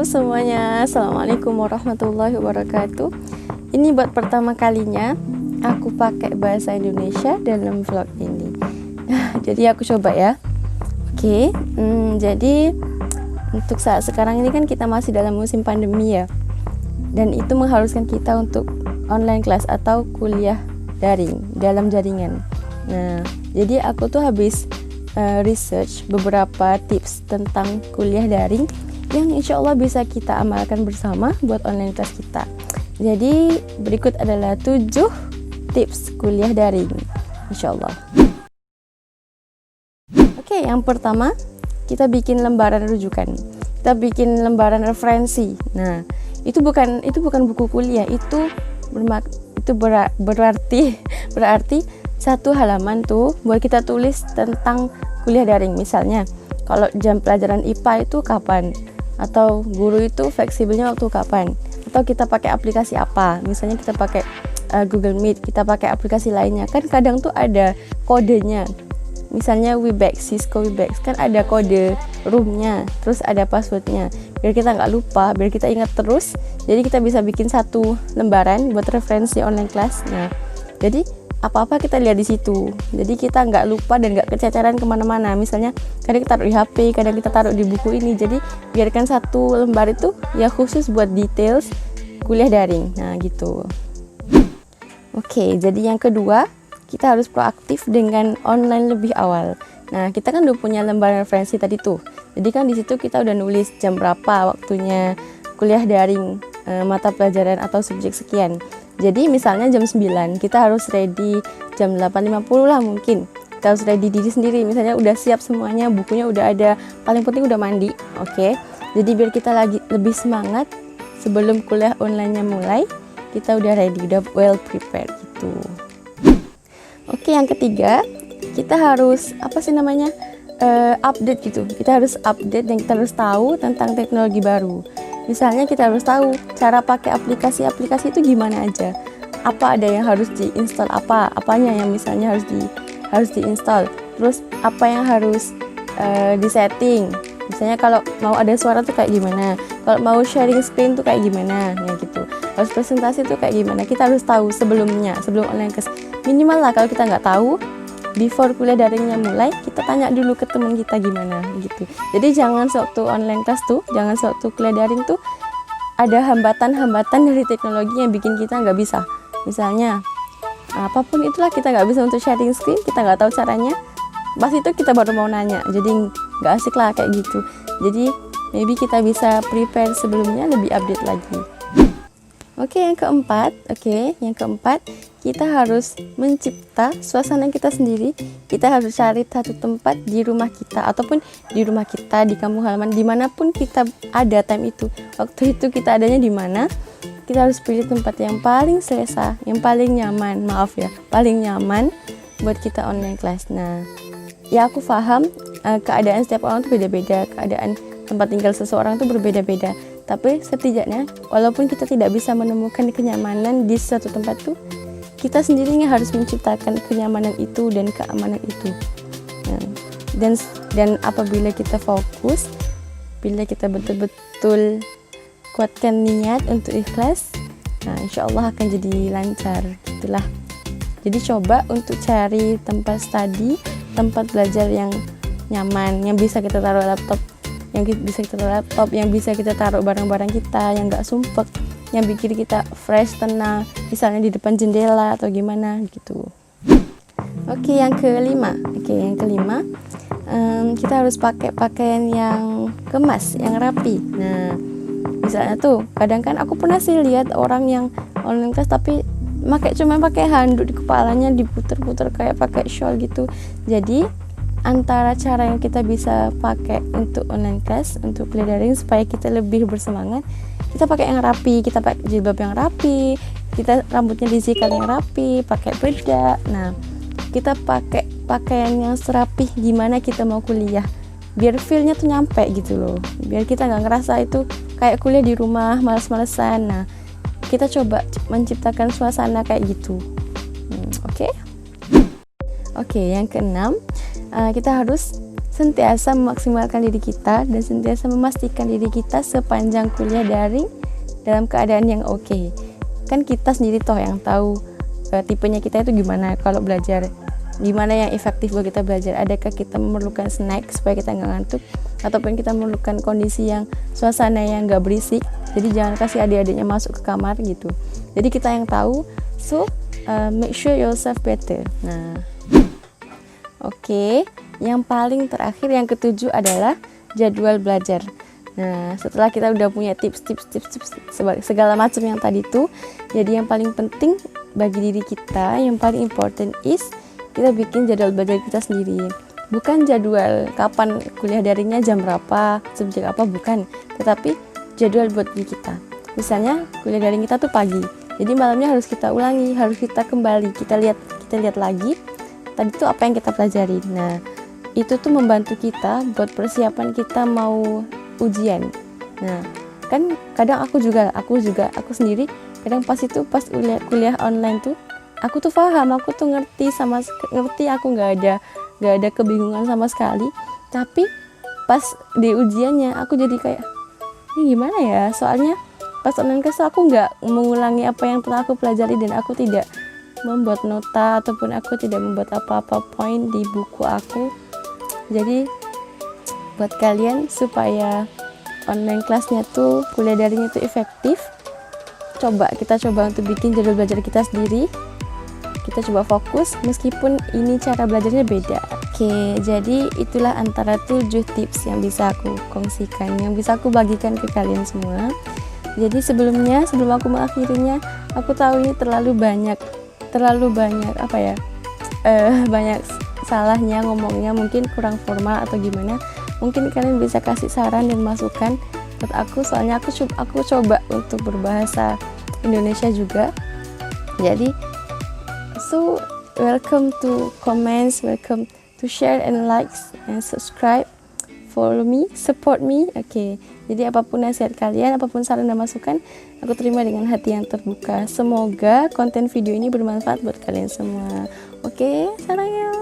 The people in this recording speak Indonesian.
Halo semuanya, Assalamualaikum warahmatullahi wabarakatuh. Ini buat pertama kalinya aku pakai bahasa Indonesia dalam vlog ini. Jadi aku coba ya. Oke, jadi untuk saat sekarang ini kan kita masih dalam musim pandemi ya. Dan itu mengharuskan kita untuk online class atau kuliah daring dalam jaringan. Nah, jadi aku tuh habis research beberapa tips tentang kuliah daring yang insya Allah bisa kita amalkan bersama buat online class kita. Jadi berikut adalah 7 tips kuliah daring insya Allah. Oke, yang pertama kita bikin lembaran rujukan, kita bikin lembaran referensi. Nah, itu bukan buku kuliah, itu berarti satu halaman tuh buat kita tulis tentang kuliah daring. Misalnya kalau jam pelajaran IPA itu kapan, atau guru itu fleksibelnya waktu kapan, atau kita pakai aplikasi apa. Misalnya kita pakai Google Meet, kita pakai aplikasi lainnya, kan kadang tuh ada kodenya. Misalnya Webex, Cisco Webex, kan ada kode roomnya, terus ada passwordnya, biar kita nggak lupa, biar kita ingat terus. Jadi kita bisa bikin satu lembaran buat referensi online class. Nah, jadi apa-apa kita lihat di situ, jadi kita nggak lupa dan nggak kececeran kemana-mana. Misalnya kadang kita taruh di HP, kadang kita taruh di buku ini, jadi biarkan satu lembar itu ya khusus buat details kuliah daring. Nah gitu. Oke, jadi yang kedua, kita harus proaktif dengan online lebih awal. Nah, kita kan udah punya lembar referensi tadi tuh, jadi kan di situ kita udah nulis jam berapa waktunya kuliah daring, mata pelajaran atau subjek sekian. Jadi misalnya jam 9, kita harus ready jam 8.50 lah mungkin. Kita harus ready diri sendiri, misalnya udah siap semuanya, bukunya udah ada, paling penting udah mandi. Oke. Jadi biar kita lagi lebih semangat sebelum kuliah online-nya mulai, kita udah ready, udah well prepared gitu. Oke, yang ketiga, kita harus update gitu. Kita harus update dan kita harus tahu tentang teknologi baru. Misalnya kita harus tahu cara pakai aplikasi-aplikasi itu gimana aja. Apa ada yang harus diinstal, apanya yang misalnya harus diinstal. Terus apa yang harus disetting. Misalnya kalau mau ada suara tuh kayak gimana. Kalau mau sharing screen tuh kayak gimana, ya gitu. Harus presentasi tuh kayak gimana. Kita harus tahu sebelumnya, sebelum online class. Minimal lah kalau kita nggak tahu, before kuliah daringnya mulai, kita tanya dulu ke teman kita gimana gitu. Jadi jangan sewaktu online class tuh, jangan sewaktu kuliah daring tuh ada hambatan-hambatan dari teknologi yang bikin kita nggak bisa. Misalnya apapun itulah, kita nggak bisa untuk sharing screen, kita nggak tahu caranya. Pas itu kita baru mau nanya, jadi nggak asik lah kayak gitu. Jadi maybe kita bisa prepare sebelumnya, lebih update lagi. Oke, yang keempat, kita harus mencipta suasana kita sendiri. Kita harus cari satu tempat di rumah kita, ataupun di rumah kita, di kampung halaman, dimanapun kita ada time itu. Waktu itu kita adanya di mana, kita harus pilih tempat yang paling selesa, yang paling nyaman, paling nyaman buat kita online class. Nah, ya aku paham keadaan setiap orang tuh beda-beda, keadaan tempat tinggal seseorang tuh berbeda-beda. Tapi setidaknya, walaupun kita tidak bisa menemukan kenyamanan di suatu tempat tuh, kita sendiri yang harus menciptakan kenyamanan itu dan keamanan itu. Nah, dan apabila kita fokus, bila kita betul-betul kuatkan niat untuk ikhlas, nah insya Allah akan jadi lancar. Gitulah. Jadi coba untuk cari tempat study, tempat belajar yang nyaman, yang bisa kita taruh laptop, yang bisa kita taruh barang-barang kita, yang nggak sumpek, yang bikin kita fresh, tenang, misalnya di depan jendela atau gimana gitu. Oke, yang kelima, kita harus pakai pakaian yang kemas, yang rapi. Nah, misalnya tuh, kadang kan aku pernah sih lihat orang yang online class tapi cuma pakai handuk di kepalanya, diputer-puter kayak pakai shawl gitu. Jadi antara cara yang kita bisa pakai untuk online class, untuk kuliah daring supaya kita lebih bersemangat, kita pakai yang rapi, kita pakai jilbab yang rapi, kita rambutnya disikat yang rapi, pakai bedak. Nah, kita pakai pakaian yang serapih gimana kita mau kuliah, biar feel-nya tuh nyampe gitu loh, biar kita nggak ngerasa itu kayak kuliah di rumah males-malesan. Nah, kita coba menciptakan suasana kayak gitu. Oke, yang keenam, kita harus sentiasa memaksimalkan diri kita dan sentiasa memastikan diri kita sepanjang kuliah daring dalam keadaan yang oke. Kan kita sendiri toh yang tahu tipenya kita itu gimana kalau belajar, gimana yang efektif buat kita belajar. Adakah kita memerlukan snack supaya kita nggak ngantuk, ataupun kita memerlukan kondisi yang suasana yang nggak berisik, jadi jangan kasih adik-adiknya masuk ke kamar gitu. Jadi kita yang tahu, so make sure yourself better. Nah, oke. Yang paling terakhir, yang ketujuh adalah jadwal belajar. Nah, setelah kita udah punya tips segala macam yang tadi tuh, jadi yang paling penting bagi diri kita, yang paling important is kita bikin jadwal belajar kita sendiri. Bukan jadwal kapan kuliah daringnya, jam berapa, subjek apa, bukan. Tetapi jadwal buat diri kita. Misalnya kuliah daring kita tuh pagi, jadi malamnya harus kita ulangi, harus kita kembali, kita lihat lagi tadi tuh apa yang kita pelajari. Nah, itu tuh membantu kita buat persiapan kita mau ujian. Nah, kan kadang aku sendiri kadang pas kuliah online tuh aku tuh paham, aku tuh ngerti, aku nggak ada kebingungan sama sekali. Tapi pas di ujiannya aku jadi kayak, ini gimana ya, soalnya pas online kelas aku nggak mengulangi apa yang telah aku pelajari, dan aku tidak membuat nota ataupun aku tidak membuat apa-apa poin di buku aku. Jadi buat kalian supaya online kelasnya tuh, kuliah daringnya tuh efektif, kita coba untuk bikin jadwal belajar kita sendiri. Kita coba fokus meskipun ini cara belajarnya beda. Oke, jadi itulah antara 7 tips yang bisa aku kongsikan, yang bisa aku bagikan ke kalian semua. Jadi sebelum aku mengakhirinya, aku tahu ini terlalu banyak banyak salahnya ngomongnya, mungkin kurang formal atau gimana. Mungkin kalian bisa kasih saran dan masukan buat aku, soalnya aku coba untuk berbahasa Indonesia juga. Jadi so welcome to comments, welcome to share and likes and subscribe, follow me, support me. Oke. Jadi apapun nasihat kalian, apapun saran dan masukan, aku terima dengan hati yang terbuka. Semoga konten video ini bermanfaat buat kalian semua. Oke, sarangnya.